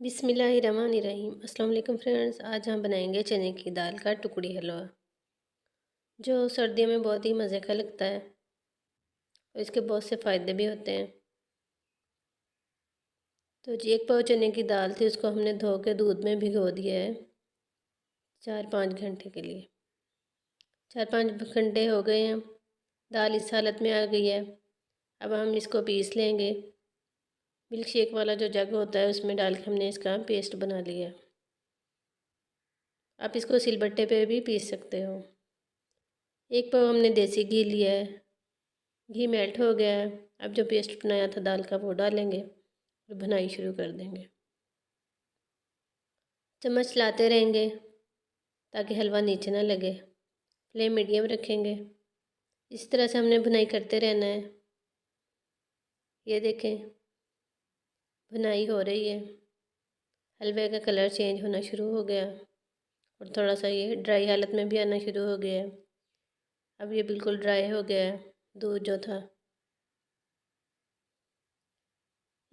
बिस्मिल्लाहिर्रहमानिर्रहीम। अस्सलाम वालेकुम फ्रेंड्स, आज हम बनाएंगे चने की दाल का टुकड़ी हलवा, जो सर्दियों में बहुत ही मज़े का लगता है और इसके बहुत से फ़ायदे भी होते हैं। तो जी, एक पाव चने की दाल थी, उसको हमने धो के दूध में भिगो दिया है 4-5 घंटे के लिए। 4-5 घंटे हो गए हैं, दाल इस हालत में आ गई है। अब हम इसको पीस लेंगे। मिल्क शेक वाला जो जग होता है उसमें डाल के हमने इसका पेस्ट बना लिया है। आप इसको सिलबट्टे पे भी पीस सकते हो। एक पाव हमने देसी घी लिया है, घी मेल्ट हो गया है। अब जो पेस्ट बनाया था दाल का वो डालेंगे और भुनाई शुरू कर देंगे। चम्मच लाते रहेंगे ताकि हलवा नीचे ना लगे। फ्लेम मीडियम रखेंगे। इस तरह से हमने भुनाई करते रहना है। ये देखें, भुनाई हो रही है। हलवे का कलर चेंज होना शुरू हो गया और थोड़ा सा ये ड्राई हालत में भी आना शुरू हो गया है। अब ये बिल्कुल ड्राई हो गया है दूध जो था।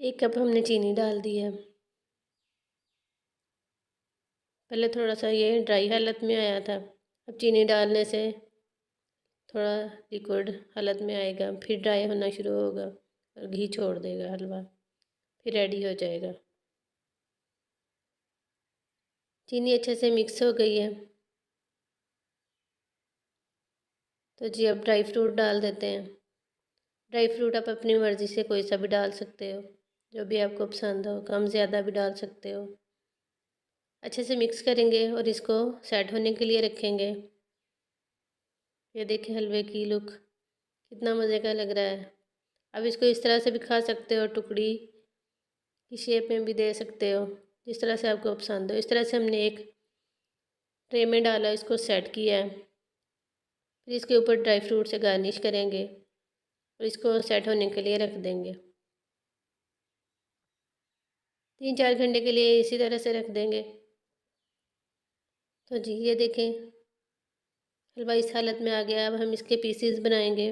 1 कप हमने चीनी डाल दी है। पहले थोड़ा सा ये ड्राई हालत में आया था, अब चीनी डालने से थोड़ा लिक्विड हालत में आएगा, फिर ड्राई होना शुरू होगा और घी छोड़ देगा हलवा, फिर रेडी हो जाएगा। चीनी अच्छे से मिक्स हो गई है। तो जी, अब ड्राई फ्रूट डाल देते हैं। ड्राई फ्रूट आप अपनी मर्ज़ी से कोई सा भी डाल सकते हो, जो भी आपको पसंद हो, कम ज़्यादा भी डाल सकते हो। अच्छे से मिक्स करेंगे और इसको सेट होने के लिए रखेंगे। ये देखिए हलवे की लुक कितना मज़े का लग रहा है। अब इसको इस तरह से भी खा सकते हो, टुकड़ी की शेप में भी दे सकते हो, जिस तरह से आपको पसंद हो। इस तरह से हमने एक ट्रे में डाला, इसको सेट किया है। फिर इसके ऊपर ड्राई फ्रूट से गार्निश करेंगे और इसको सेट होने के लिए रख देंगे। 3-4 घंटे के लिए इसी तरह से रख देंगे। तो जी, ये देखें हलवा इस हालत में आ गया। अब हम इसके पीसीज बनाएंगे।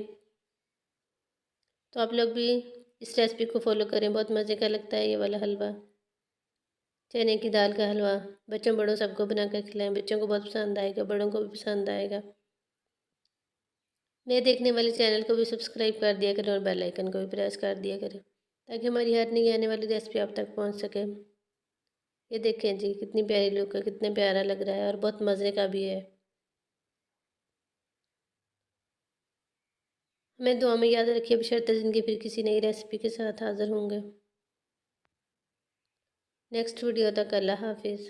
तो आप लोग भी इस रेसिपी को फॉलो करें, बहुत मज़े का लगता है ये वाला हलवा। चने की दाल का हलवा बच्चों बड़ों सबको बना कर खिलाएं, बच्चों को बहुत पसंद आएगा, बड़ों को भी पसंद आएगा। नए देखने वाले चैनल को भी सब्सक्राइब कर दिया करें और बेल आइकन को भी प्रेस कर दिया करें, ताकि हमारी हर नई आने वाली रेसिपी आप तक पहुंच सके। ये देखें जी, कितनी प्यारी लुक है, कितने प्यारा लग रहा है और बहुत मज़े का भी है। हमें दुआ में याद रखिए। बशर्ते ज़िंदगी फिर किसी नई रेसिपी के साथ हाज़िर होंगे। नेक्स्ट वीडियो तक अल्लाह हाफिज़।